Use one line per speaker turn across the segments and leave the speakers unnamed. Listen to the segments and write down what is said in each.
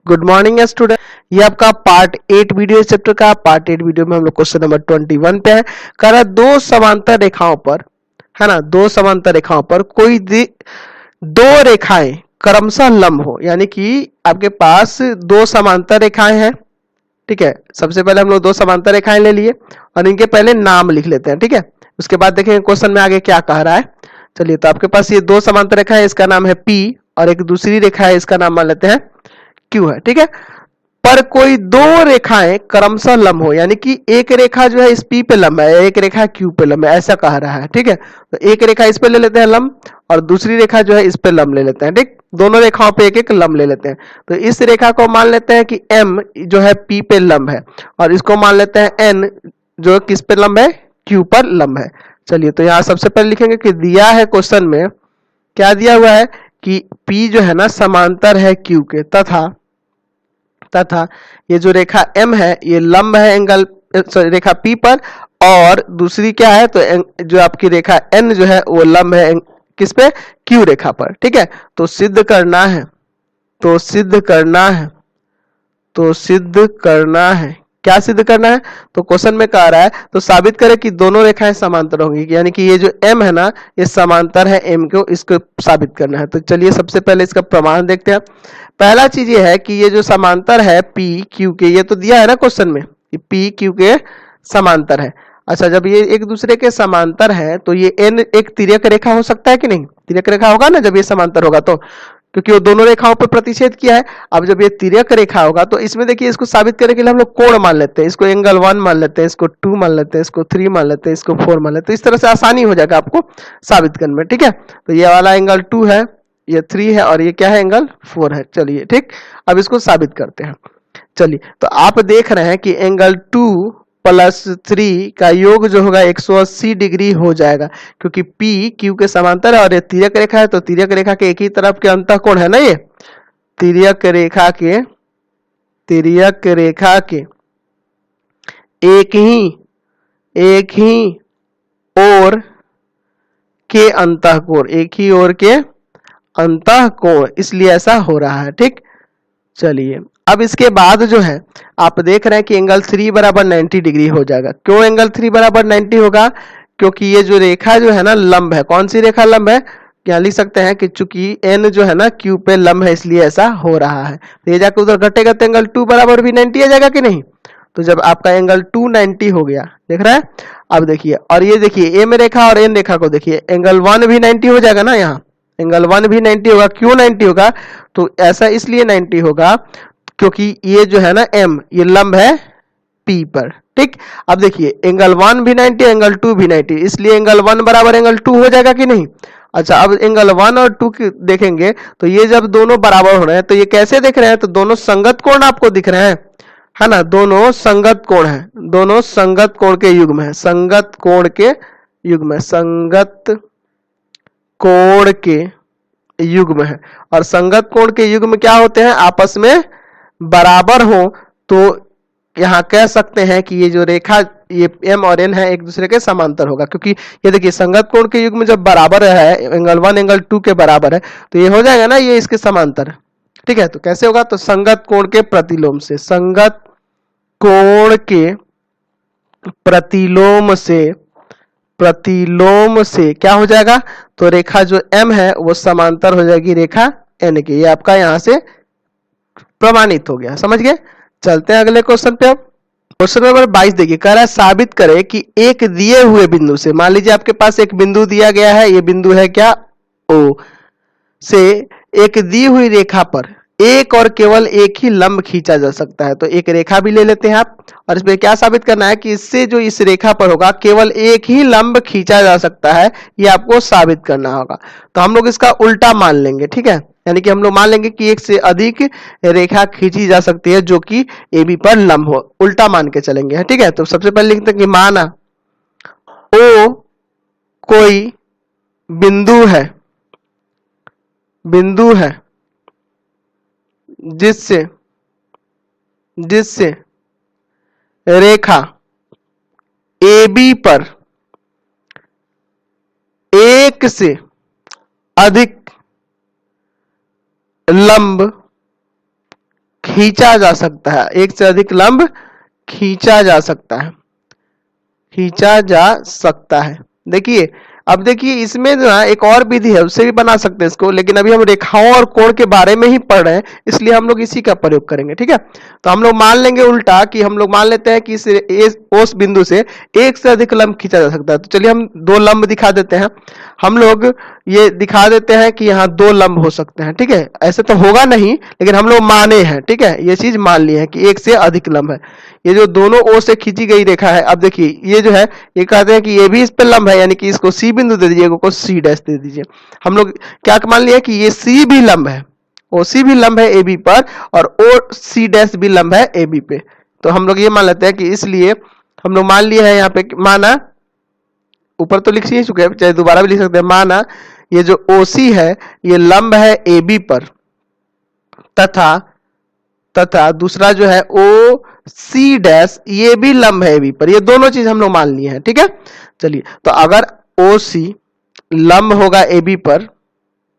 Good morning student. ये आपका part 8 video इस चैप्टर का। पार्ट 8 वीडियो में हम लोग क्वेश्चन नंबर 21 पे है। कह रहा है दो समांतर रेखाओं पर, है ना, दो समांतर रेखाओं पर कोई दो रेखाएं क्रमशः लंब हो, यानी कि आपके पास दो समांतर रेखाएं हैं। ठीक है, सबसे पहले हम लोग दो समांतर रेखाएं ले लिए और इनके पहले नाम लिख लेते हैं। ठीक है, उसके बाद देखेंगे क्वेश्चन में आगे क्या कह रहा है। चलिए, तो आपके पास ये दो समांतर रेखा है, इसका नाम है P और एक दूसरी रेखा है, इसका नाम मान लेते हैं Q है। ठीक है, पर कोई दो रेखाएं क्रमशः लंब हो, यानी कि एक रेखा जो है इस P पे लंब है, एक रेखा Q पे लंब है, ऐसा कह रहा है। ठीक है, तो एक रेखा इस पे ले लेते हैं लंब और दूसरी रेखा जो है इस पे लंब ले लेते हैं। ठीक, दोनों रेखाओं पे एक एक लंब ले लेते हैं। तो इस रेखा को मान लेते हैं कि M जो है P पे लंब है और इसको मान लेते हैं N जो किस पे लंब है, Q पर लंब है। चलिए, तो यहाँ सबसे पहले लिखेंगे कि दिया है क्वेश्चन में, क्या दिया हुआ है कि P जो है ना समांतर है Q के, तथा ये जो रेखा M है ये लंब है एंगल रेखा P पर, और दूसरी क्या है, तो जो आपकी रेखा N जो है वो लंब है किस पे, Q रेखा पर। ठीक है, तो सिद्ध करना है, तो सिद्ध करना है, तो सिद्ध करना है, क्या सिद्ध करना है, तो क्वेश्चन में कह रहा है तो साबित करें कि दोनों रेखाएं समांतर होंगी, यानी कि ये जो M है ना ये समांतर है M को, इसको साबित करना है। तो चलिए सबसे पहले इसका प्रमाण देखते हैं। पहला चीज ये है कि ये जो समांतर है P Q के, ये तो दिया है ना क्वेश्चन में कि P Q के समांतर है। अच्छा, जब ये एक दूसरे के समांतर है तो ये N एक तिर्यक रेखा हो सकता है कि नहीं, तिर्यक रेखा होगा ना जब ये समांतर होगा, तो क्योंकि वो दोनों रेखाओं पर प्रतिच्छेद किया है। अब जब ये तिर्यक रेखा होगा तो इसमें देखिए, इसको साबित करने के लिए हम लोग कोण मान लेते हैं, इसको एंगल 1 मान लेते हैं, इसको 2 मान लेते हैं, इसको 3 मान लेते हैं, इसको 4 मान लेते हैं। इस तरह से आसानी हो जाएगा आपको साबित करने में। ठीक है, तो ये वाला एंगल 2 है, ये 3 है और ये क्या है, एंगल 4 है। चलिए ठीक, अब इसको साबित करते हैं। चलिए, तो आप देख रहे हैं कि एंगल 2 प्लस 3 का योग जो होगा 180 डिग्री हो जाएगा, क्योंकि P Q के समांतर है और ये तिर्यक रेखा है, तो तिर्यक रेखा के एक ही तरफ के अंतःकोण है ना, ये तिर्यक रेखा के, तिर्यक रेखा के एक ही ओर के अंतःकोण, एक ही ओर के अंतःकोण, इसलिए ऐसा हो रहा है। ठीक, चलिए अब इसके बाद जो है आप देख रहे हैं कि एंगल 3 बराबर 90 डिग्री हो जाएगा। क्यों एंगल 3 बराबर 90 होगा, क्योंकि ये जो रेखा जो है ना लंब है, कौन सी रेखा लंब है, क्या लिख सकते हैं कि चूंकि N जो है ना Q पे लंब है इसलिए ऐसा हो रहा है। तो ये जाकर उधर घटेगा तो एंगल 2 बराबर भी 90 आ जाएगा कि नहीं। तो जब आपका एंगल 2 90 हो गया, देख रहा है, अब देखिए, और ये देखिए M रेखा और N रेखा को देखिए, एंगल 1 भी 90 हो जाएगा ना, यहाँ एंगल 1 भी 90 होगा। क्यों 90 होगा, तो ऐसा इसलिए 90 होगा क्योंकि ये जो है ना M ये लंब है P पर। ठीक, अब देखिए एंगल 1 भी 90, एंगल 2 भी 90, इसलिए एंगल 1 बराबर एंगल 2 हो जाएगा कि नहीं। अच्छा, अब एंगल 1 और 2 की देखेंगे तो ये जब दोनों बराबर हो रहे हैं तो ये कैसे दिख रहे हैं, तो दोनों संगत कोण आपको दिख रहे हैं, है ना, दोनों संगत कोण है, दोनों संगत कोण के युग्म है, संगत कोण के युग्म है, संगत कोण के युग्म है। और संगत कोण के युग्म क्या होते हैं, आपस में बराबर हो। तो यहाँ कह सकते हैं कि ये जो रेखा ये M और N है एक दूसरे के समांतर होगा, क्योंकि ये देखिए संगत कोण के युग्म जब बराबर है, एंगल 1 एंगल 2 के बराबर है, तो ये हो जाएगा ना, ये इसके समांतर। ठीक है, तो कैसे होगा, तो संगत कोण के प्रतिलोम से, संगत कोण के प्रतिलोम से, प्रतिलोम से क्या हो जाएगा, तो रेखा जो M है वो समांतर हो जाएगी रेखा N के। ये आपका यहां से प्रमाणित हो गया, समझ गए। चलते हैं अगले क्वेश्चन पे। अब क्वेश्चन नंबर 22 देखिए, कह रहा है साबित करें कि एक दिए हुए बिंदु से, मान लीजिए आपके पास एक बिंदु दिया गया है, ये बिंदु है क्या, O से एक दी हुई रेखा पर एक और केवल एक ही लंब खींचा जा सकता है। तो एक रेखा भी ले लेते हैं आप, और इसमें क्या साबित करना है कि इससे जो इस रेखा पर होगा केवल एक ही लंब खींचा जा सकता है, ये आपको साबित करना होगा। तो हम लोग इसका उल्टा मान लेंगे। ठीक है, यानी कि हम लोग मान लेंगे कि एक से अधिक रेखा खींची जा सकती है जो कि AB पर लंब हो, उल्टा मान के चलेंगे। ठीक है, तो सबसे पहले लिखते हैं कि माना O कोई बिंदु है, बिंदु है जिससे जिससे रेखा AB पर एक से अधिक लंब खींचा जा सकता है, एक से अधिक लंब खींचा जा सकता है, खींचा जा सकता है। देखिए अब देखिए इसमें जो है एक और विधि है, उससे भी बना सकते हैं इसको, लेकिन अभी हम रेखाओं और कोण के बारे में ही पढ़ रहे हैं, इसलिए हम लोग इसी का प्रयोग करेंगे। ठीक है, तो हम लोग मान लेंगे उल्टा कि हम लोग मान लेते हैं कि उस बिंदु से एक से अधिक लंब खींचा जा सकता है। तो चलिए हम दो लंब दिखा देते हैं, हम लोग ये दिखा देते हैं कि यहाँ दो लंब हो सकते हैं। ठीक है, ऐसे तो होगा नहीं, लेकिन हम लोग माने हैं। ठीक है, ये चीज मान ली है कि एक से अधिक लंब है। ये जो दोनों ओर से खींची गई रेखा है, अब देखिए ये जो है, ये कहते हैं कि ये भी इस पे लंब है, यानी कि इसको सी बिंदु दे दीजिए, को सी डैश दे दीजिए। हम लोग क्या मान लिया कि ये सी भी लंब है, ओ सी भी लंब है ए बी पर, और ओ सी डैश भी लंब है ए बी पे। तो हम लोग ये मान लेते हैं कि इसलिए हम लोग मान लिया है यहाँ पे, माना ऊपर तो लिख ही चुके हैं, चाहे दोबारा भी लिख सकते हैं, माना ये जो OC है ये लंब है AB पर, तथा दूसरा जो है OC डैश ये भी लंब है AB पर। ये दोनों चीज हम लोग मान लिए हैं। ठीक है, चलिए तो अगर OC लंब होगा AB पर,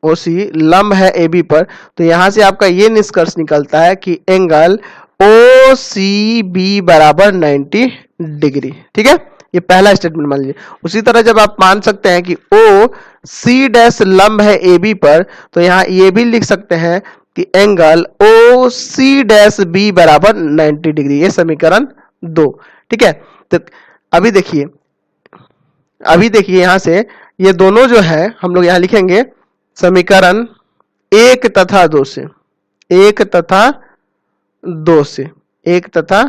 OC लंब है AB पर, तो यहां से आपका ये निष्कर्ष निकलता है कि एंगल OCB बराबर 90 डिग्री। ठीक है, ये पहला स्टेटमेंट मान लीजिए। उसी तरह जब आप मान सकते हैं कि OC डैश लंब है AB पर, तो यहाँ ये भी लिख सकते हैं कि एंगल OC डैश B बराबर 90 डिग्री। ये समीकरण 2। ठीक है, तो अभी देखिए यहां से ये दोनों जो है हम लोग यहां लिखेंगे समीकरण 1 तथा 2 से, 1 तथा 2 से, 1 तथा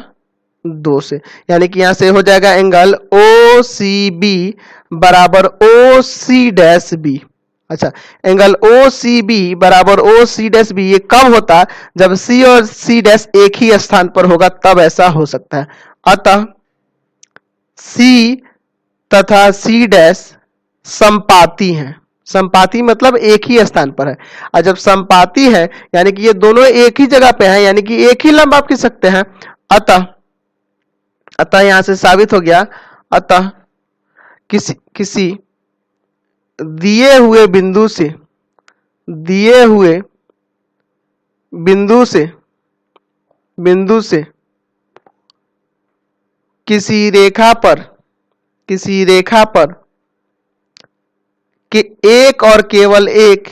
2 से, यानी कि यहां से हो जाएगा एंगल OCB बराबर OC डैश B। अच्छा, एंगल OCB बराबर OC डैश B ये कब होता है? जब C और C डैश एक ही स्थान पर होगा, तब ऐसा हो सकता है। अतः C तथा C डैश संपाती हैं। संपाती मतलब एक ही स्थान पर है, और जब संपाती है यानी कि ये दोनों एक ही जगह पे हैं, यानी कि एक ही लंब आप खींच सकते हैं। अतः यहां से साबित हो गया, अतः किसी दिए हुए बिंदु से किसी रेखा पर कि एक और केवल एक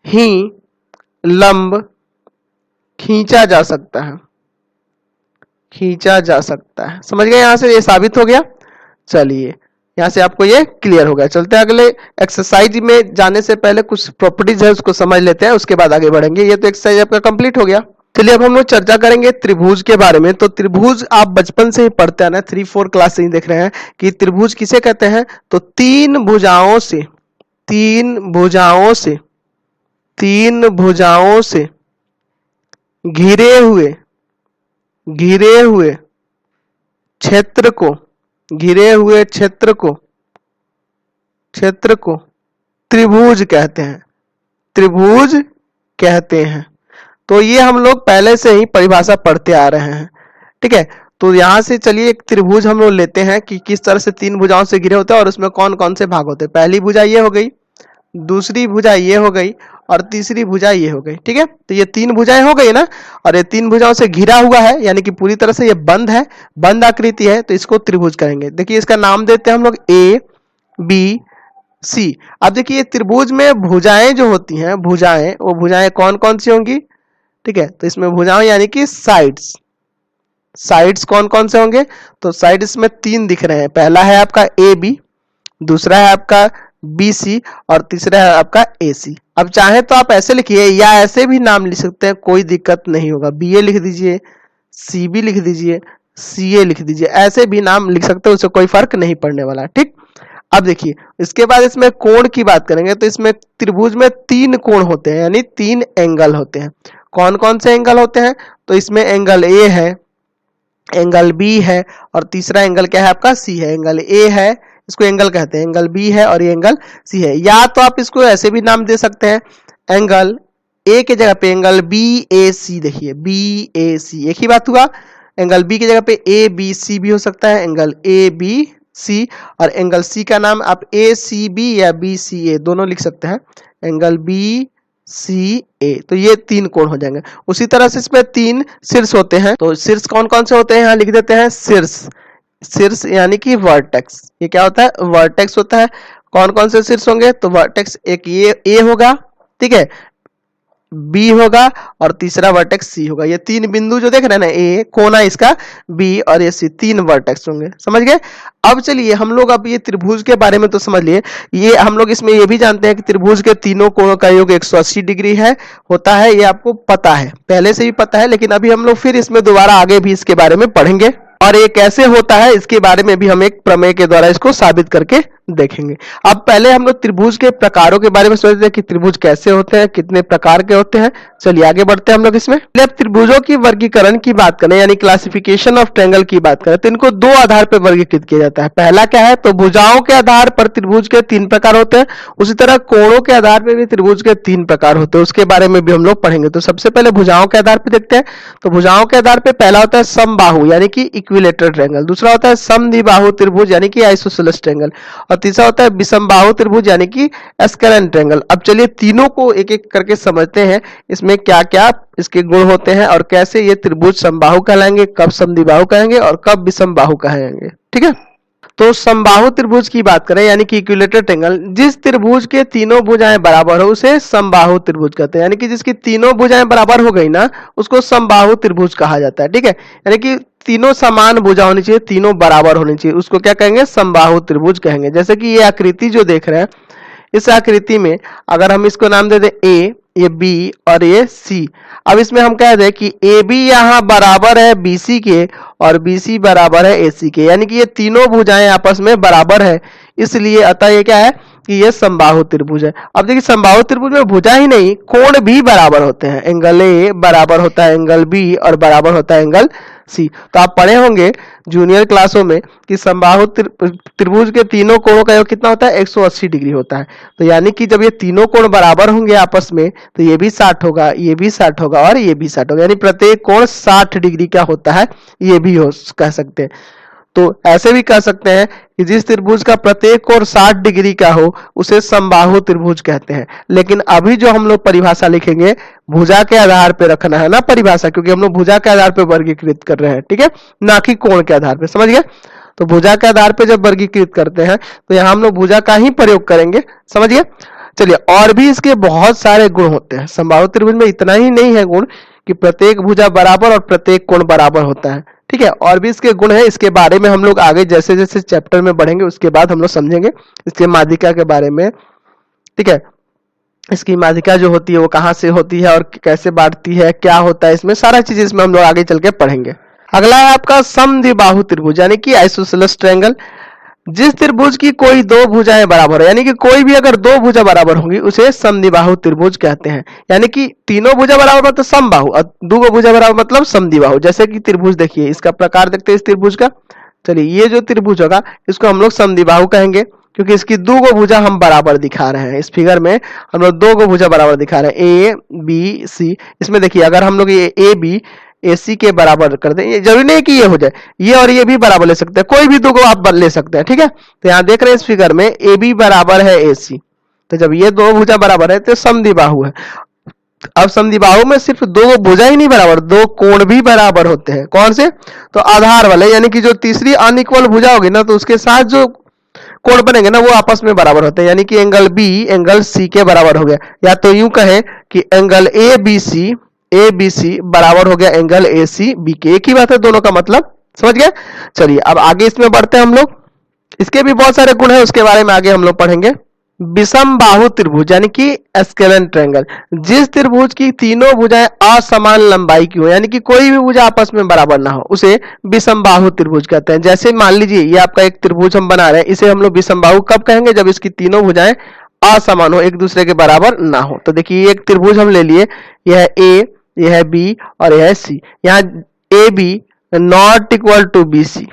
ही लंब खींचा जा सकता है, समझ गए? यहां से ये साबित हो गया। चलिए यहां से आपको ये क्लियर हो गया। चलते हैं अगले एक्सरसाइज में जाने से पहले कुछ प्रॉपर्टीज है उसको समझ लेते हैं, उसके बाद आगे बढ़ेंगे। ये तो एक्सरसाइज आपका कंप्लीट हो गया। चलिए अब हम लोग चर्चा करेंगे त्रिभुज के बारे में। तो त्रिभुज आप बचपन से ही पढ़ते हैं ना, 3-4 क्लास से ही देख रहे हैं कि त्रिभुज किसे कहते हैं। तो तीन भुजाओं से घिरे हुए क्षेत्र को त्रिभुज कहते हैं। तो ये हम लोग पहले से ही परिभाषा पढ़ते आ रहे हैं। ठीक है, तो यहां से चलिए एक त्रिभुज हम लोग लेते हैं कि किस तरह से तीन भुजाओं से घिरे होते हैं और उसमें कौन कौन से भाग होते हैं। पहली भुजा ये हो गई, दूसरी भुजा ये हो गई, और तीसरी भुजा ये हो गई। ठीक है, तो ये तीन भुजाएं हो गई ना, और ये तीन भुजाओं से घिरा हुआ है, यानी कि पूरी तरह से ये बंद है, बंद आकृति है, तो इसको त्रिभुज कहेंगे। देखिए इसका नाम देते हैं हम लोग ABC। अब देखिए त्रिभुज में भुजाएं जो होती हैं, वो भुजाएं कौन कौन सी होंगी। ठीक है, तो इसमें भुजाएं यानी कि साइड्स कौन कौन से होंगे। तो साइड्स में तीन दिख रहे हैं, पहला है आपका AB, दूसरा है आपका BC, और तीसरा है आपका AC। अब चाहे तो आप ऐसे लिखिए या ऐसे भी नाम लिख सकते हैं, कोई दिक्कत नहीं होगा। BA लिख दीजिए, CB लिख दीजिए, CA लिख दीजिए, ऐसे भी नाम लिख सकते हैं, उससे कोई फर्क नहीं पड़ने वाला। ठीक, अब देखिए इसके बाद इसमें कोण की बात करेंगे। तो इसमें त्रिभुज में तीन कोण होते हैं, यानी तीन एंगल होते हैं। कौन कौन से एंगल होते हैं? तो इसमें एंगल A है, एंगल B है, और तीसरा एंगल क्या है आपका C है। एंगल A है, इसको एंगल कहते हैं, एंगल B है, और ये एंगल C है। या तो आप इसको ऐसे भी नाम दे सकते हैं, एंगल A के जगह पे एंगल BAC। देखिए BAC एक ही बात हुआ। एंगल B की जगह पे ABC भी हो सकता है, एंगल ABC सी, और एंगल सी का नाम आप ए सी बी या बी सी ए दोनों लिख सकते हैं, एंगल बी सी ए। तो ये 3 कोण हो जाएंगे। उसी तरह से इसमें 3 शीर्ष होते हैं। तो शीर्ष कौन कौन से होते हैं यहाँ लिख देते हैं, शीर्ष, शीर्ष यानी कि वर्टेक्स। ये क्या होता है, वर्टेक्स होता है। कौन कौन से शीर्ष होंगे, तो वर्टेक्स एक ये ए होगा, ठीक है, बी होगा और तीसरा वर्टेक्स सी होगा। ये 3 बिंदु जो देख रहे हैं ना, ए कोना इसका, बी और ये सी, 3 वर्टेक्स होंगे, समझ गए। अब चलिए हम लोग अब ये त्रिभुज के बारे में तो समझ लिए। ये हम लोग इसमें ये भी जानते हैं कि त्रिभुज के तीनों कोणों का योग 180 डिग्री है, होता है, ये आपको पता है, पहले से भी पता है, लेकिन अभी हम लोग फिर इसमें दोबारा आगे भी इसके बारे में पढ़ेंगे और ये कैसे होता है इसके बारे में भी हम एक प्रमेय के द्वारा इसको साबित करके देखेंगे। अब पहले हम लोग त्रिभुज के प्रकारों के बारे में समझते हैं कि त्रिभुज कैसे होते हैं, कितने प्रकार के होते हैं। चलिए आगे बढ़ते हैं हम लोग इसमें। पहले अब त्रिभुजों की वर्गीकरण की बात करें, यानी क्लासिफिकेशन ऑफ ट्रायंगल की बात करें, तो इनको 2 आधार पर वर्गीकृत किया जाता है। पहला क्या है, तो भुजाओं के आधार पर त्रिभुज के 3 प्रकार होते हैं। उसी तरह कोणों के आधार पर भी त्रिभुज के 3 प्रकार होते हैं, उसके बारे में भी हम लोग पढ़ेंगे। तो सबसे पहले भुजाओं के आधार पर देखते हैं। तो भुजाओं के आधार पर पहला होता है समबाहु यानी कि इक्विलेटरल ट्रायंगल, दूसरा होता है समद्विबाहु त्रिभुज यानी कि आइसोसेलेस ट्रायंगल, और तीसरा होता है विषमबाहु त्रिभुज यानी कि एस्केलेंट ट्रायंगल। अब चलिए तीनों को एक एक करके समझते हैं, इसमें क्या क्या इसके गुण होते हैं और कैसे ये त्रिभुज समबाहु कहलाएंगे, कब समद्विबाहु कहेंगे और कब विषमबाहु कहेंगे, ठीक है। तो समबाहु त्रिभुज की बात करें यानी कि इक्विलेटरल ट्रायंगल, जिस त्रिभुज के तीनों भुजाएं बराबर हो उसे समबाहु त्रिभुज कहते हैं। यानी कि जिसकी तीनों भुजाएं बराबर हो गई ना, उसको समबाहु त्रिभुज कहा जाता है, ठीक है। यानी कि तीनों समान भुजा होनी चाहिए, तीनों बराबर होनी चाहिए, उसको क्या कहेंगे, समबाहु त्रिभुज कहेंगे। जैसे कि ये आकृति जो देख रहे हैं, इस आकृति में अगर हम इसको नाम दे दें ए, ये बी और ये सी, अब इसमें हम कह दें कि ए बी यहाँ बराबर है बी सी के और बी सी बराबर है ए सी के, यानी कि ये तीनों भुजाएं आपस में बराबर है, इसलिए अतः ये क्या है कि ये समबाहु त्रिभुज है। अब देखिए समबाहु त्रिभुज में भुजा ही नहीं, कोण भी बराबर होते हैं, एंगल ए बराबर होता है एंगल बी और बराबर होता है एंगल सी। तो आप पढ़े होंगे जूनियर क्लासों में कि समबाहु त्रिभुज के तीनों कोणों का योग कितना होता है, 180 डिग्री होता है। तो यानी कि जब ये तीनों कोण बराबर होंगे आपस में, तो ये भी 60 होगा, ये भी 60 होगा और ये भी 60 होगा, यानी प्रत्येक कोण 60 डिग्री का होता है, ये भी हो कह सकते हैं। तो ऐसे भी कह सकते हैं कि जिस त्रिभुज का प्रत्येक कोण 60 डिग्री का हो उसे समबाहु त्रिभुज कहते हैं। लेकिन अभी जो हम लोग परिभाषा लिखेंगे, भुजा के आधार पर रखना है ना परिभाषा, क्योंकि हम लोग भुजा के आधार पर वर्गीकृत कर रहे हैं, ठीक है, ना कि कोण के आधार पर, समझ गए। तो भुजा के आधार पर जब वर्गीकृत करते हैं तो यहाँ हम लोग भुजा का ही प्रयोग करेंगे, समझ गए। चलिए, और भी इसके बहुत सारे गुण होते हैं। समबाहु त्रिभुज में इतना ही नहीं है गुण कि प्रत्येक भुजा बराबर और प्रत्येक कोण बराबर होता है, ठीक है, और भी इसके गुण है। इसके बारे में हम लोग आगे जैसे जैसे चैप्टर में बढ़ेंगे उसके बाद हम लोग समझेंगे इसके माध्यिका के बारे में, ठीक है। इसकी माध्यिका जो होती है वो कहाँ से होती है और कैसे बांटती है, क्या होता है इसमें, सारा चीज इसमें हम लोग आगे चल के पढ़ेंगे। अगला है आपका समद्विबाहु त्रिभुज यानी कि आइसोसेलेस ट्रायंगल। जिस त्रिभुज की कोई 2 भुजाएं बराबर है, यानी कि कोई भी अगर 2 भुजा बराबर होंगी उसे समद्विबाहु त्रिभुज कहते हैं। यानी कि तीनों भुजा बराबर मतलब समबाहु और 2 भुजा बराबर मतलब समद्विबाहु। जैसे कि त्रिभुज देखिए, इसका प्रकार देखते हैं इस त्रिभुज का। चलिए, ये जो त्रिभुज होगा इसको हम लोग समद्विबाहु कहेंगे, क्योंकि इसकी 2 भुजा हम बराबर दिखा रहे हैं। इस फिगर में हम लोग 2 भुजा बराबर दिखा रहे हैं, ए बी सी। इसमें देखिए अगर हम लोग ये ए बी AC के बराबर कर दें, ये जरूरी नहीं कि ये हो जाए, ये और ये भी बराबर ले सकते हैं, कोई भी 2 को आप ले सकते हैं, ठीक है। तो यहाँ देख रहे हैं इस फिगर में AB बराबर है AC, तो जब ये 2 भुजा बराबर है तो समद्विबाहु है। अब समद्विबाहु में सिर्फ 2 भुजा ही नहीं बराबर, 2 कोण भी बराबर होते हैं। कौन से, तो आधार वाले, यानी कि जो तीसरी अनइक्वल भुजा होगी ना, तो उसके साथ जो कोण बनेंगे ना वो आपस में बराबर होते हैं। यानी कि एंगल B एंगल C के बराबर हो गया, या तो यूं कहें कि एंगल ABC बराबर हो गया एंगल ACB के, एक ही बात है दोनों का मतलब, समझ गए। चलिए अब आगे इसमें बढ़ते हैं हम लोग। इसके भी बहुत सारे गुण हैं, उसके बारे में आगे हम लोग पढ़ेंगे। विषमबाहु त्रिभुज यानी कि एस्केलेंट ट्रायंगल, जिस त्रिभुज की तीनों भुजाएं असमान लंबाई की हो, यानी कि कोई भी भुजा आपस में बराबर ना हो, उसे विषमबाहु त्रिभुज कहते हैं। जैसे मान लीजिए ये आपका एक त्रिभुज हम बना रहे हैं, इसे हम लोग विषमबाहु कब कहेंगे, जब इसकी तीनों भुजाएं असमान हो, एक दूसरे के बराबर ना हो। तो देखिए एक त्रिभुज हम ले लिए, यह है ए, यह है बी और यह है सी। यहाँ A B not equal to B C,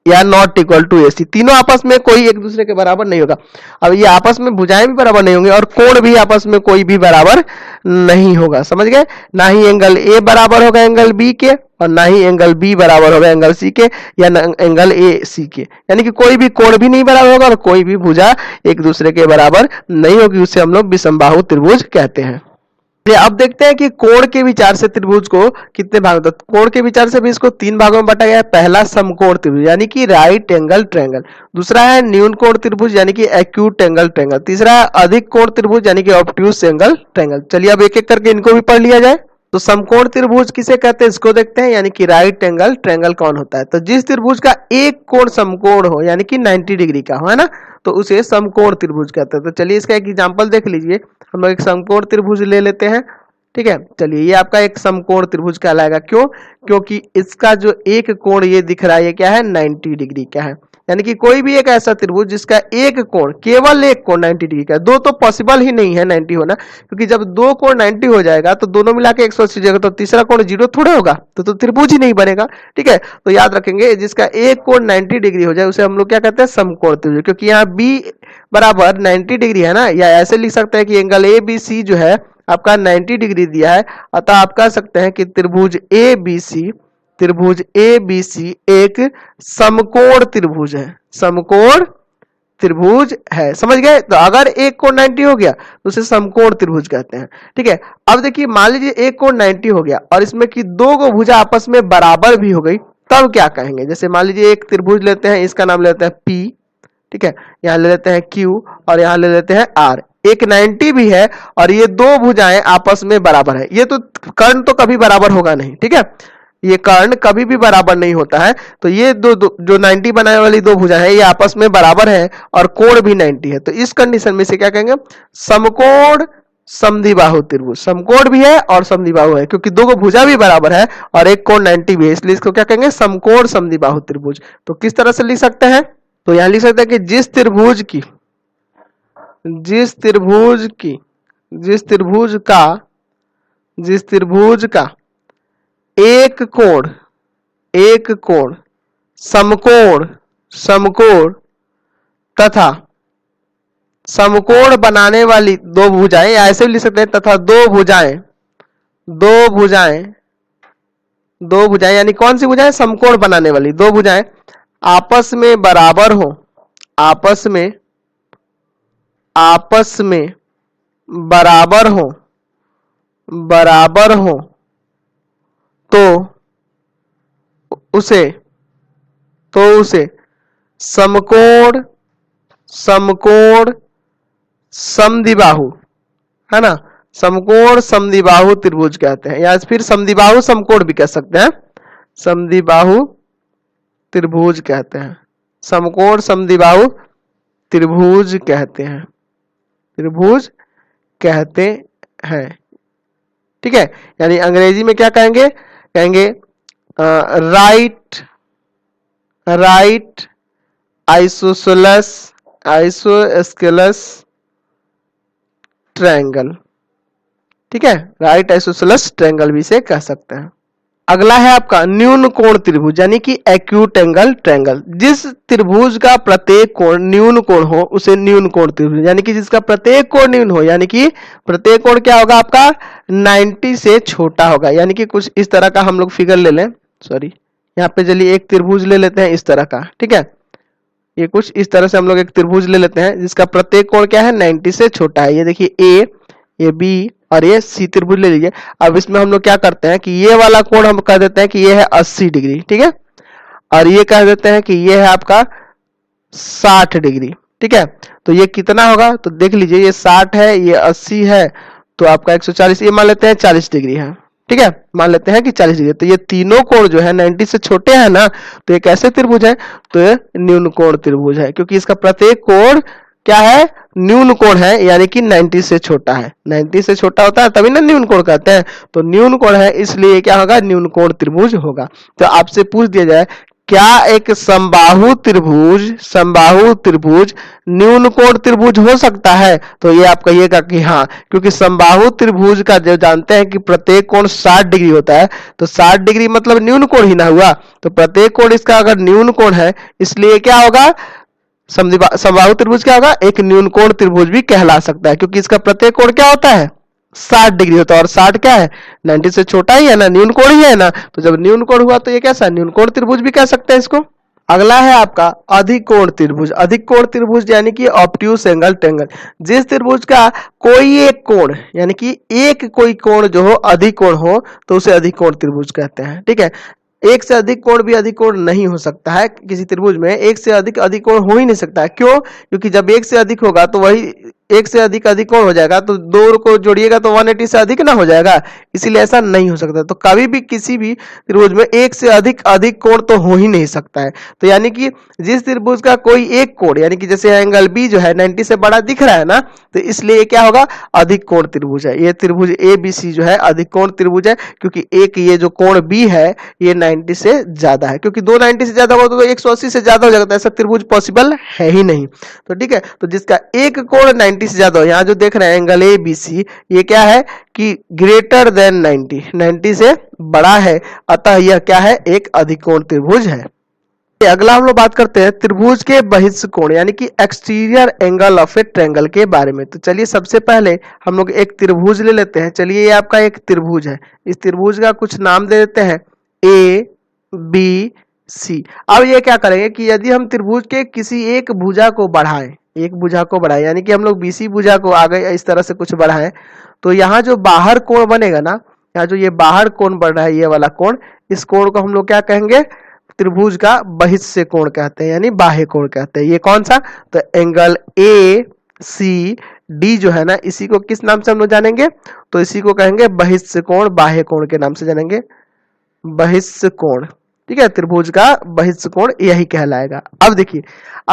या नॉट इक्वल टू AC। तीनों आपस में कोई एक दूसरे के बराबर नहीं होगा। अब ये आपस में भुजाएं भी बराबर नहीं होंगी और कोण भी आपस में कोई भी बराबर नहीं होगा, समझ गए। ना ही एंगल A बराबर होगा एंगल B के, और ना ही एंगल B बराबर होगा एंगल C के, या एंगल AC के। यानी कि कोई भी कोण भी नहीं बराबर होगा और कोई भी भुजा एक दूसरे के बराबर नहीं होगी। उससे हम लोग विषमबाहु त्रिभुज कहते हैं। अब देखते हैं कि कोण के विचार से त्रिभुज को कितने भाग होता है। कोण के विचार से भी इसको 3 भागों में बांटा गया है। पहला समकोण त्रिभुज यानी कि राइट एंगल ट्रायंगल, दूसरा है न्यून कोण त्रिभुज यानी कि एक्यूट एंगल ट्रायंगल, तीसरा है अधिक कोण त्रिभुज यानी कि ऑब्ट्यूज एंगल ट्रायंगल। चलिए अब एक एक करके इनको भी पढ़ लिया जाए। तो समकोण त्रिभुज किसे कहते हैं इसको देखते हैं, यानी कि राइट एंगल ट्रायंगल कौन होता है। तो जिस त्रिभुज का एक कोण समकोण हो यानी कि 90 डिग्री का हो, है ना, तो उसे समकोण त्रिभुज कहते हैं। तो चलिए इसका एक एग्जांपल देख लीजिए। हम लोग एक समकोण त्रिभुज ले लेते हैं, ठीक है। चलिए ये आपका एक समकोण त्रिभुज कहलाएगा। क्यों? क्योंकि इसका जो एक कोण ये दिख रहा है ये क्या है, 90 डिग्री का है। यानी कि कोई भी एक ऐसा त्रिभुज जिसका एक कोण, केवल एक कोण 90 डिग्री का है, दो तो पॉसिबल ही नहीं है 90 होना, क्योंकि जब दो कोण 90 हो जाएगा तो दोनों मिला के 180 जाएगा, तो तीसरा कोण 0 थोड़े होगा, तो त्रिभुज ही नहीं बनेगा, ठीक है। तो याद रखेंगे जिसका एक कोण 90 डिग्री हो जाए उसे हम लोग क्या कहते हैं, समकोण त्रिभुज। क्योंकि यहाँ B बराबर 90 डिग्री है ना, या ऐसे लिख सकते हैं कि एंगल ABC जो है आपका 90 डिग्री दिया है, अतः आप कह सकते हैं कि त्रिभुज ABC एक समकोण त्रिभुज है, समकोण त्रिभुज है, समझ गए। तो अगर एक कोण 90 हो गया तो उसे समकोण त्रिभुज कहते हैं, ठीक है। अब देखिए मान लीजिए एक कोण 90 हो गया और इसमें की दो को भुजा आपस में बराबर भी हो गई, तब क्या कहेंगे। जैसे मान लीजिए एक त्रिभुज लेते हैं, इसका नाम लेते हैं P, ठीक है, यहाँ ले लेते हैं Q और यहाँ ले लेते हैं R। एक 90 भी है और ये दो भुजाएं आपस में बराबर है। ये तो कर्ण तो कभी बराबर होगा नहीं, ठीक है, ये कर्ण कभी भी बराबर नहीं होता है। तो ये जो 90 बनाने वाली दो भुजाएं हैं ये आपस में बराबर है और कोण भी 90 है। तो इस कंडीशन में से क्या कहेंगे, समकोण समद्विबाहु त्रिभुज। समकोण भी है और समद्विबाहु है, क्योंकि दो को भुजा भी बराबर है और एक कोण 90 भी है, इसलिए इसको क्या कहेंगे, समकोण समद्विबाहु त्रिभुज। तो किस तरह से लिख सकते हैं, तो यहां लिख सकते हैं कि जिस त्रिभुज का एक कोण समकोण तथा समकोण बनाने वाली दो भुजाएं, या ऐसे भी लिख सकते हैं तथा दो भुजाएं यानी कौन सी भुजाएं, समकोण बनाने वाली दो भुजाएं आपस में बराबर हो, आपस में बराबर हो तो उसे समकोण समद्विबाहु, है ना, समकोण समद्विबाहु त्रिभुज कहते हैं, या फिर समद्विबाहु समकोण भी कह सकते हैं, समद्विबाहु त्रिभुज कहते हैं, समकोण समद्विबाहु त्रिभुज कहते हैं, ठीक है। यानी अंग्रेजी में क्या कहेंगे, राइट आइसोस्केलस ट्रायंगल, ठीक है, राइट आइसोस्केलस ट्रायंगल भी से कह सकते हैं। अगला है आपका न्यून कोण त्रिभुज यानी कि एक्यूट एंगल ट्रायंगल। जिस त्रिभुज का प्रत्येक कोण न्यून कोण हो उसे न्यून कोण त्रिभुज, यानी कि जिसका प्रत्येक कोण न्यून हो, यानी कि प्रत्येक कोण क्या होगा आपका 90 से छोटा होगा। यानी कि कुछ इस तरह का हम लोग फिगर ले लें, सॉरी यहाँ पे चलिए एक त्रिभुज ले लेते हैं इस तरह का, ठीक है, ये कुछ इस तरह से हम लोग एक त्रिभुज ले लेते हैं जिसका प्रत्येक कोण क्या है 90 से छोटा है। ये देखिए A, ये B और ये C त्रिभुज ले लीजिए। अब इसमें हम लोग क्या करते हैं कि ये वाला कोण हम कह देते हैं कि ये है 80 डिग्री, ठीक है, और ये कह देते हैं कि ये है आपका 60 डिग्री, ठीक है। तो ये कितना होगा, तो देख लीजिए ये 60 है, ये 80 है, तो आपका 140, ये मान लेते हैं 40 डिग्री है, ठीक है, मान लेते हैं कि 40 डिग्री। तो ये तीनों कोण जो है 90 से छोटे हैं ना, तो ये कैसे त्रिभुज है, तो ये न्यून कोण त्रिभुज है, क्योंकि इसका प्रत्येक कोण क्या है, न्यून कोण है, यानी कि 90 से छोटा है। 90 से छोटा होता है तभी ना न्यून कोण कहते हैं, तो न्यून कोण है इसलिए क्या होगा, न्यून कोण त्रिभुज होगा। तो आपसे पूछ दिया जाए क्या एक समबाहु त्रिभुज न्यून कोण त्रिभुज हो सकता है? तो ये आप कहिएगा कि हाँ, क्योंकि समबाहु त्रिभुज का जो जानते हैं कि प्रत्येक कोण 60 डिग्री होता है, तो 60 डिग्री मतलब न्यून कोण ही ना हुआ, तो प्रत्येक कोण इसका अगर न्यून कोण है, इसलिए क्या होगा, समबाहु त्रिभुज क्या होगा, एक न्यून कोण त्रिभुज भी कहला सकता है, क्योंकि इसका प्रत्येक कोण क्या होता है, 60 डिग्री होता है, और 60 क्या है, 90 से छोटा ही है ना, न्यून कोण ही है ना, तो जब न्यून कोण हुआ तो ये कैसा, न्यून कोण त्रिभुज भी कह सकते हैं इसको। अगला है आपका अधिक कोण त्रिभुज। अधिक कोण त्रिभुज यानी कि ऑब्ट्यूस एंगल ट्रायंगल, जिस त्रिभुज का कोई एक कोण यानी कि एक कोई कोण जो हो अधिक कोण हो तो उसे अधिक कोण त्रिभुज कहते हैं। ठीक है, एक से अधिक कोण भी अधिक कोण नहीं हो सकता है, किसी त्रिभुज में एक से अधिक अधिक कोण हो ही नहीं सकता है। क्यों? क्योंकि जब एक से अधिक होगा तो वही एक से अधिक अधिक कोण हो जाएगा, तो दो को जोड़िएगा तो 180 से अधिक ना हो जाएगा, इसीलिए ऐसा नहीं हो सकता। तो कभी भी किसी भी त्रिभुज में एक से अधिक अधिक कोण तो हो ही नहीं सकता है। तो यानी कि जिस त्रिभुज का कोई एक कोण, यानी कि जैसे एंगल बी जो है 90 से बड़ा दिख रहा है ना, तो इसलिए क्या होगा, अधिक कोण त्रिभुज है। ये त्रिभुज ए बी सी जो है अधिक कोण त्रिभुज है, क्योंकि एक ये जो कोण बी है ये 90 से ज्यादा है, क्योंकि दो 90 से ज्यादा होगा तो 180 से ज्यादा हो जाएगा, तो ऐसा त्रिभुज पॉसिबल है ही नहीं। तो ठीक है, तो जिसका एक कोण 90 से ज्यादा हो, यहाँ जो देख रहे हैं एंगल ए बी सी, ये क्या है कि ग्रेटर देन 90 से बड़ा है, अतः यह क्या है, एक अधिक कोण त्रिभुज है। अगला हम लोग बात करते हैं त्रिभुज के बहिष्ठ कोण यानी कि exterior angle of A triangle के बारे में। तो चलिए सबसे पहले हम लोग एक त्रिभुज ले लेते हैं। चलिए ये आपका एक त्रिभुज है, इस त्रिभुज का कुछ नाम दे देते हैं ए बी सी। अब ये क्या करेंगे कि यदि हम त्रिभुज के किसी एक भुजा को बढ़ाएं, एक भुजा को बढ़ाएं यानी कि हम लोग बीसी भुजा को आगे इस तरह से कुछ बढ़ाएं, तो यहाँ जो बाहर कोण बनेगा ना, यहाँ जो ये बाहर कोण बन रहा है ये वाला कोण, इस कोण को हम लोग क्या कहेंगे, त्रिभुज का बहिष्ठ कोण कहते हैं, यानी बाह्य कोण कहते हैं। ये कौन सा, तो एंगल ए सी डी जो है ना, इसी को किस नाम से हम लोग जानेंगे, तो इसी को कहेंगे बहिष्ठ कोण, बाह्य कोण के नाम से जानेंगे, बहिष्ठ कोण। ठीक है, त्रिभुज का बहिष्ठ कोण यही कहलाएगा। अब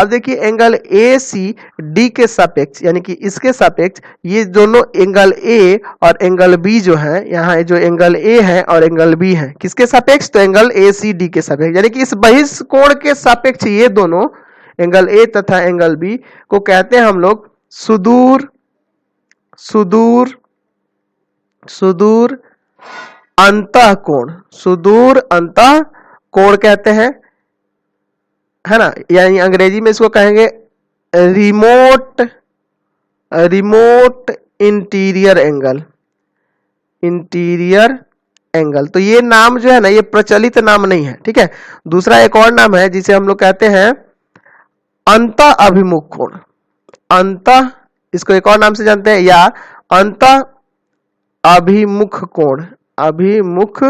देखिए एंगल ए सी डी के सापेक्ष यानी कि इसके सापेक्ष ये दोनों एंगल ए और एंगल बी जो है, यहाँ जो एंगल ए है और एंगल बी है, किसके सापेक्ष, तो एंगल ए सी डी के सापेक्ष, यानी कि इस बहिष्ठ कोण के सापेक्ष ये दोनों एंगल ए तथा एंगल बी को कहते हैं हम लोग सुदूर सुदूर सुदूर अंतः कोण, सुदूर अंतः कोण कहते हैं, है ना, यानी अंग्रेजी में इसको कहेंगे remote interior angle, interior angle. तो ये नाम जो है ना, ये प्रचलित नाम नहीं है। ठीक है, दूसरा एक और नाम है जिसे हम लोग कहते हैं अंतः अभिमुख कोण, अंतः, इसको एक और नाम से जानते हैं, या अंतः अभिमुख कोण, अभिमुख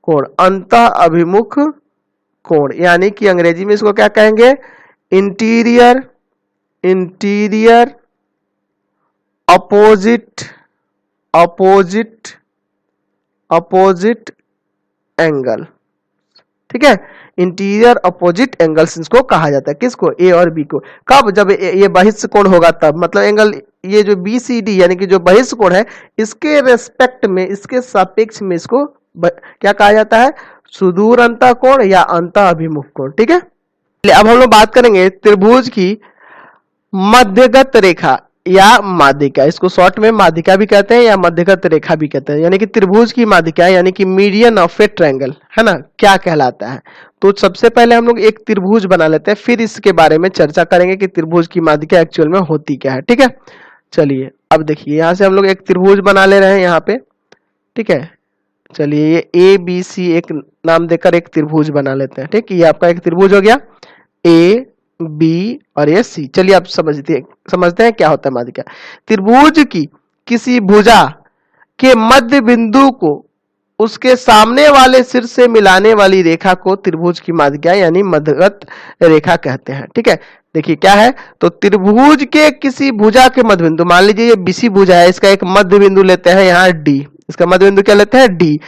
कोण, अंतः अभिमुख कोण, यानी कि अंग्रेजी में इसको क्या कहेंगे, interior interior opposite opposite opposite angle. ठीक है, इंटीरियर अपोजिट एंगल्स इसको कहा जाता है, किसको, ए और बी को। कब, जब ये बहिष्ठ कोण होगा तब, मतलब एंगल ये जो बी सी डी यानी कि जो बहिष्ठ कोण है, इसके रेस्पेक्ट में, इसके सापेक्ष में इसको क्या कहा जाता है, सुदूर अंतः कोण या अंतः अभिमुख कोण। ठीक है, अब हम लोग बात करेंगे त्रिभुज की मध्यगत रेखा या माध्यिका, इसको शॉर्ट में माध्यिका भी कहते हैं या मध्यगत रेखा भी कहते हैं, यानी कि त्रिभुज की माध्यिका यानी कि मीडियन ऑफ ए ट्रायंगल, है ना, क्या कहलाता है। तो सबसे पहले हम लोग एक त्रिभुज बना लेते हैं, फिर इसके बारे में चर्चा करेंगे कि त्रिभुज की माध्यिका एक्चुअल में होती क्या है। ठीक है, चलिए अब देखिए यहाँ से हम लोग एक त्रिभुज बना ले रहे हैं यहाँ पे। ठीक है, चलिए ये ए बी सी एक नाम देकर एक त्रिभुज बना लेते हैं। ठीक, ये आपका एक त्रिभुज हो गया, ए बी और ये सी। चलिए आप समझते हैं क्या होता है माध्यिका। त्रिभुज की किसी भुजा के मध्य बिंदु को उसके सामने वाले शीर्ष से मिलाने वाली रेखा को त्रिभुज की माध्यिका यानी मध्यगत रेखा कहते हैं। ठीक है, देखिए क्या है, तो त्रिभुज के किसी भुजा के मध्य बिंदु, मान लीजिए ये बीसी भुजा है, इसका एक मध्य बिंदु लेते हैं यहाँ डी, इसका मध्य बिंदु क्या लेते हैं, डी।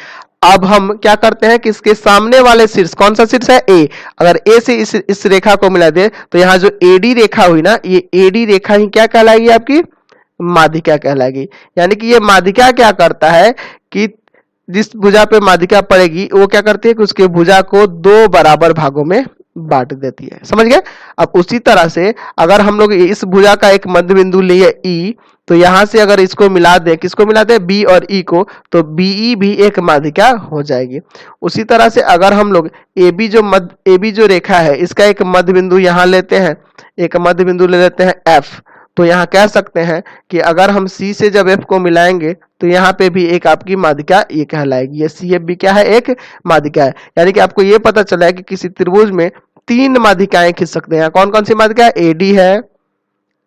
अब हम क्या करते हैं कि इसके सामने वाले शीर्ष, कौन सा शीर्ष है, ए, अगर ए से इस रेखा को मिला दे तो यहाँ जो एडी रेखा हुई ना, ये एडी रेखा ही क्या कहलाएगी, आपकी माध्यिका कहलाएगी। यानी कि ये माध्यिका क्या करता है कि जिस भुजा पे माध्यिका पड़ेगी वो क्या करती है कि उसके भुजा को दो बराबर भागों में बांट देती है। समझ गए? अब उसी तरह से अगर हम लोग इस भुजा का एक मध्य बिंदु लिए ई, तो यहां से अगर इसको मिला दें, किसको मिला दें, बी और ई को, तो बीई भी एक माध्यिका हो जाएगी। उसी तरह से अगर हम लोग ए बी जो रेखा है इसका एक मध्य बिंदु यहां लेते हैं, एक मध्य बिंदु ले लेते हैं एफ, तो यहाँ कह सकते हैं कि अगर हम सी से जब एफ को मिलाएंगे तो यहाँ पे भी एक आपकी माध्यिका ये कहलाएगी। ये सी एफ भी क्या है, एक माध्यिका है। यानी कि आपको ये पता चला है कि किसी त्रिभुज में तीन माध्यिकाएं खींच सकते हैं। कौन कौन सी माध्यिका है, एडी है,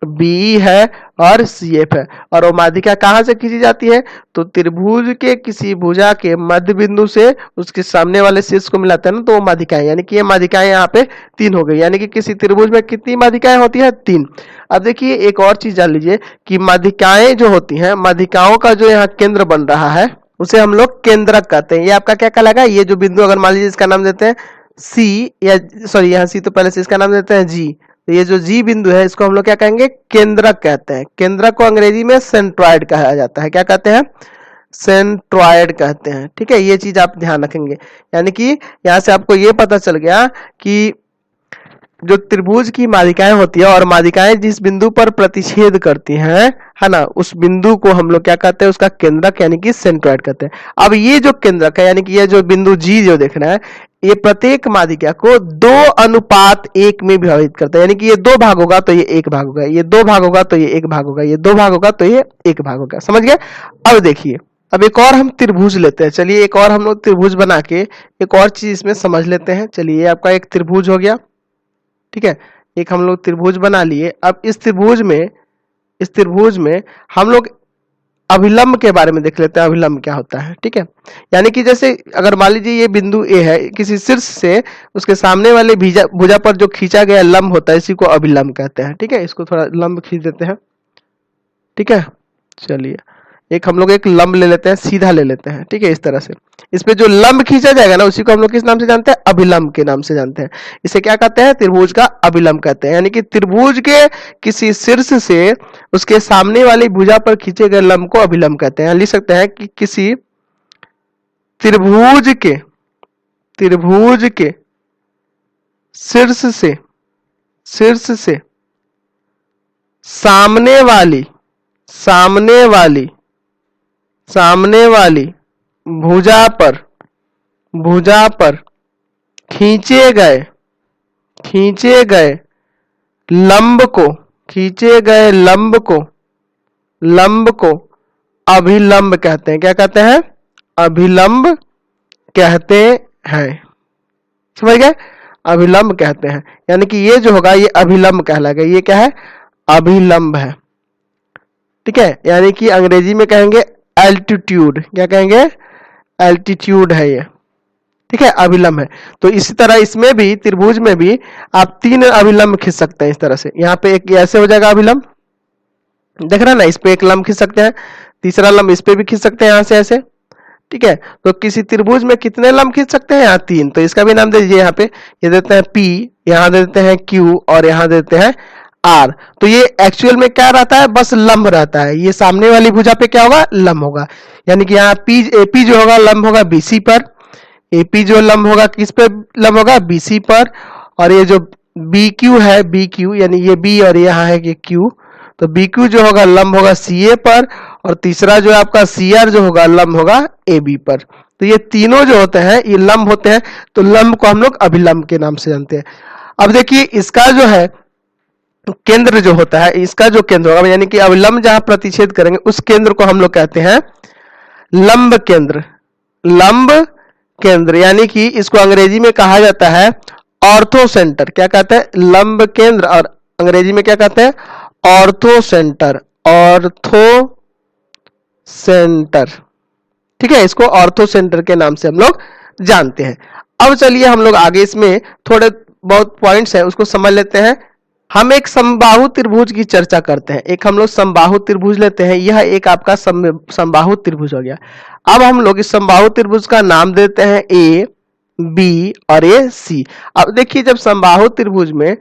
बी है और सी एफ है। और वो माध्यिका कहां से खींची जाती है, तो त्रिभुज के किसी भुजा के मध्य बिंदु से उसके सामने वाले शीर्ष को मिलाते हैं ना, तो वो माध्यिकाएं, यानी कि ये माध्यिकाएं यहाँ पे तीन हो गई। यानी कि किसी त्रिभुज में कितनी माध्यिकाएं होती है, तीन। अब देखिए एक और चीज जान लीजिए कि माध्यिकाएं जो होती हैं, माध्यिकाओं का जो यहाँ केंद्र बन रहा है उसे हम लोग केंद्रक कहते हैं। ये आपका क्या कहलाएगा, ये जो बिंदु अगर मान लीजिए इसका नाम देते हैं सी, या सॉरी यहाँ सी तो पहले से इसका नाम देते हैं जी, तो ये जो जी बिंदु है इसको हम लोग क्या कहेंगे, केंद्रक कहते हैं। केंद्रक को अंग्रेजी में सेंट्रॉइड कहा जाता है। क्या कहते हैं, सेंट्रॉइड कहते हैं। ठीक है, ये चीज आप ध्यान रखेंगे। यानी कि यहां से आपको ये पता चल गया कि जो त्रिभुज की माध्यिकाएं होती है और माध्यिकाएं जिस बिंदु पर प्रतिच्छेद करती हैं, है ना, उस बिंदु को हम लोग क्या कहते हैं, उसका केंद्रक यानी कि सेंट्रॉइड कहते हैं। अब ये जो केंद्रक है यानी कि ये जो बिंदु जी जो देख रहे हैं, ये प्रत्येक माध्यिका को 2:1 में विभाजित करता है। यानी कि ये दो भाग होगा तो ये एक भाग होगा, ये दो भाग होगा तो ये एक भाग होगा, ये दो भाग होगा तो ये एक भाग होगा। समझ गए? अब देखिए, अब एक और हम त्रिभुज लेते हैं। चलिए एक और हम लोग त्रिभुज बना के एक और चीज इसमें समझ लेते हैं। चलिए ये आपका एक त्रिभुज हो गया। ठीक है, एक हम लोग त्रिभुज बना लिए। अब इस त्रिभुज में हम लोग अभिलंब के बारे में देख लेते हैं, अभिलंब क्या होता है। ठीक है, यानी कि जैसे अगर मान लीजिए ये बिंदु ए है, किसी शीर्ष से उसके सामने वाले भुजा पर जो खींचा गया लंब होता है इसी को अभिलंब कहते हैं। ठीक है, इसको थोड़ा लंब खींच देते हैं। ठीक है, चलिए एक हम लोग एक लंब ले लेते हैं, सीधा ले लेते हैं। ठीक है, इस तरह से इस पे जो लंब खींचा जाएगा ना उसी को हम लोग किस नाम से जानते हैं, अभिलंब के नाम से जानते हैं। इसे क्या कहते हैं, त्रिभुज का अभिलंब कहते हैं। यानी कि त्रिभुज के किसी शीर्ष से उसके सामने वाली भुजा पर खींचे गए लंब को अभिलंब कहते हैं। लिख सकते हैं कि किसी त्रिभुज के शीर्ष से सामने वाली भुजा पर खींचे गए लंब को अभिलंब कहते हैं। क्या कहते हैं, अभिलंब कहते हैं। समझ गए, अभिलंब कहते हैं। यानी कि ये जो होगा ये अभिलंब कहलाएगा। ये क्या है, अभिलंब है। ठीक है, यानी कि अंग्रेजी में कहेंगे एल्टीट्यूड। क्या कहेंगे, एल्टीट्यूड है ये। ठीक है, अभिलंब है। तो इसी तरह इसमें भी, त्रिभुज में भी आप तीन अभिलंब खींच सकते हैं इस तरह से। यहाँ पे एक ऐसे हो जाएगा अभिलंब, देख रहे हैं ना, इस पे एक लंब खींच सकते हैं, तीसरा लंब इस पे भी खींच सकते हैं यहाँ से ऐसे। ठीक है, तो किसी त्रिभुज में कितने लंब खींच सकते हैं, यहाँ तीन। तो इसका भी नाम दे दीजिए। यहाँ पे ये देते हैं P, यहाँ देते हैं Q और यहाँ देते हैं R। तो ये एक्चुअल में क्या रहता है, बस लंब रहता है। ये सामने वाली भुजा पे क्या होगा, लंब होगा। यानी कि यहाँ AP जो होगा लंब होगा BC पर, AP जो लंब होगा किस पे लंब होगा, BC पर। और ये जो BQ है, BQ यानी ये B और यहाँ है कि Q, तो BQ जो होगा लंब होगा CA पर। और तीसरा जो आपका CR जो होगा लंब होगा AB पर। तो ये तीनों जो होते हैं ये लंब होते हैं, तो लंब को हम लोग अभिलंब के नाम से जानते हैं। अब देखिए इसका जो है केंद्र जो होता है, इसका जो केंद्र होगा यानी कि अभिलंब जहां प्रतिच्छेद करेंगे उस केंद्र को हम लोग कहते हैं लंब केंद्र। लंब केंद्र यानी कि इसको अंग्रेजी में कहा जाता है ऑर्थो सेंटर। क्या कहते हैं, लंब केंद्र, और अंग्रेजी में क्या कहते हैं, ऑर्थो सेंटर। Ortho centre. ठीक है, इसको ऑर्थो सेंटर के नाम से हम लोग जानते हैं। अब चलिए हम लोग आगे इसमें थोड़े बहुत पॉइंट्स हैं उसको समझ लेते हैं। हम एक समबाहु त्रिभुज की चर्चा करते हैं। एक हम लोग समबाहु त्रिभुज लेते हैं, यह एक आपका समबाहु त्रिभुज हो गया। अब हम लोग इस समबाहु त्रिभुज का नाम देते हैं A, B और A, C। अब देखिए जब समबाहु त्रिभुज में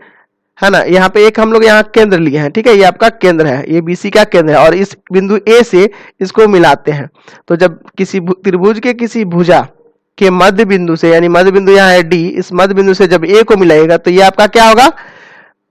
है ना। यहाँ पे एक हम लोग यहाँ केंद्र लिए हैं, ठीक है, ये आपका केंद्र है, ये BC का केंद्र है और इस बिंदु A से इसको मिलाते हैं। तो जब किसी त्रिभुज के किसी भुजा के मध्य बिंदु से, यानी मध्य बिंदु यहाँ है D, इस मध्य बिंदु से जब A को मिलाएगा तो ये आपका क्या होगा,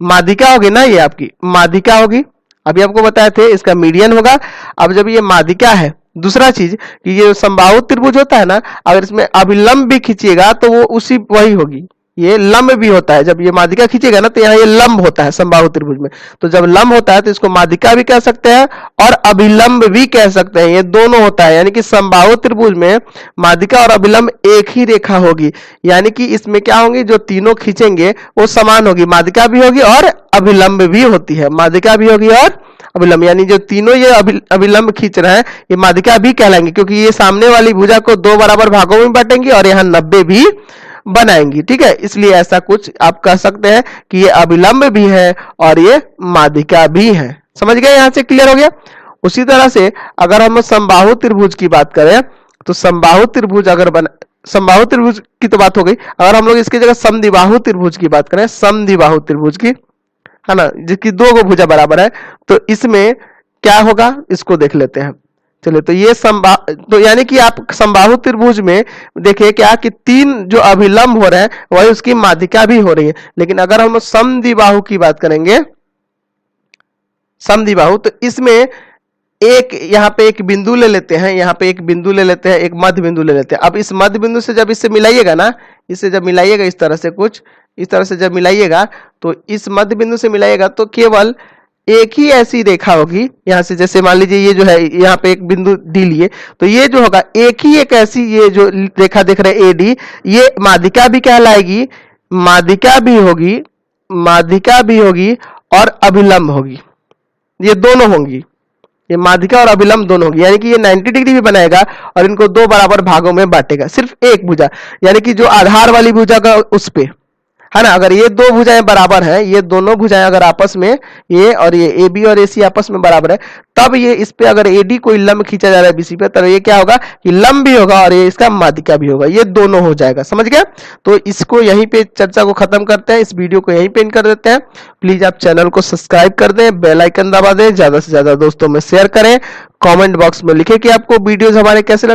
माध्यिका होगी ना, ये आपकी माध्यिका होगी। अभी आपको बताए थे इसका मीडियन होगा। अब जब ये माध्यिका है, दूसरा चीज कि ये समबाहु त्रिभुज होता है ना, अगर इसमें अभिलंब भी खींचिएगा तो वो उसी वही होगी, ये लंब भी होता है। जब ये माध्यिका खींचेगा ना तो यहाँ ये लंब होता है समबाहु त्रिभुज में। तो जब लंब होता है तो इसको माध्यिका भी कह सकते हैं और अभिलंब भी कह सकते हैं, ये दोनों होता है। यानी कि समबाहु त्रिभुज में माध्यिका और अभिलंब एक ही रेखा होगी, यानी कि इसमें क्या होंगे, जो तीनों खींचेंगे वो समान होगी, माध्यिका भी होगी और अभिलंब भी होती है, माध्यिका भी होगी और अभिलंब। यानी जो तीनों ये अभिलंब खींच रहे हैं ये माध्यिका भी कहलाएंगे, क्योंकि ये सामने वाली भुजा को दो बराबर भागों में बांटेंगी और यहाँ 90 भी बनाएंगी, ठीक है। इसलिए ऐसा कुछ आप कह सकते हैं कि ये अभिलंब भी है और ये माध्यिका भी है। समझ गए, यहां से क्लियर हो गया। उसी तरह से अगर हम समबाहु त्रिभुज की बात करें तो समबाहु त्रिभुज अगर समबाहु त्रिभुज की तो बात हो गई, अगर हम लोग इसकी जगह समद्विबाहु त्रिभुज की बात करें, समद्विबाहु त्रिभुज की, है ना, जिसकी दो को भुजा बराबर है, तो इसमें क्या होगा इसको देख लेते हैं। चलिए, तो ये तो यानी कि आप समबाहु त्रिभुज में देखिए क्या कि तीन जो अभिलंब हो रहे हैं वही उसकी माध्यिका भी हो रही है। लेकिन अगर हम समद्विबाहु की बात करेंगे, समद्विबाहु, तो इसमें एक यहाँ पे एक बिंदु ले लेते हैं, यहाँ पे एक बिंदु ले लेते हैं, एक मध्य बिंदु ले लेते हैं। अब इस मध्य बिंदु से जब इससे मिलाइएगा ना, इससे जब मिलाइएगा इस तरह से, कुछ इस तरह से जब मिलाइएगा तो इस मध्य बिंदु से मिलाइएगा तो केवल एक ही ऐसी रेखा होगी यहाँ से, जैसे मान लीजिए ये जो है यहाँ पे एक बिंदु डी लिए, तो ये जो होगा एक ही एक ऐसी ये जो रेखा देख रहे हैं AD, ये माध्यिका भी कहलाएगी, माध्यिका भी होगी, माध्यिका भी होगी और अभिलंब होगी, ये दोनों होंगी, ये माध्यिका और अभिलंब दोनों होगी। यानी कि ये 90 डिग्री भी बनाएगा और इनको दो बराबर भागों में बांटेगा, सिर्फ एक भुजा, यानी कि जो आधार वाली भुजा का उस पे, है ना। अगर ये दो भुजाएं बराबर हैं, ये दोनों भुजाएं अगर आपस में, ये और ये AB और AC आपस में बराबर है, तब ये इस पे अगर AD कोई लंब खींचा जा रहा है BC पे, तो ये क्या होगा कि लंब भी होगा और ये इसका माध्यिका भी होगा, ये दोनों हो जाएगा। समझ गया। तो इसको यहीं पे चर्चा को खत्म करते हैं, इस वीडियो को यहीं पे एंड कर देते हैं। प्लीज आप चैनल को सब्सक्राइब कर दें, बेल आइकन दबा दें, ज्यादा से ज्यादा दोस्तों में शेयर करें, कमेंट बॉक्स में लिखें कि आपको वीडियोस हमारे कैसे लगते हैं।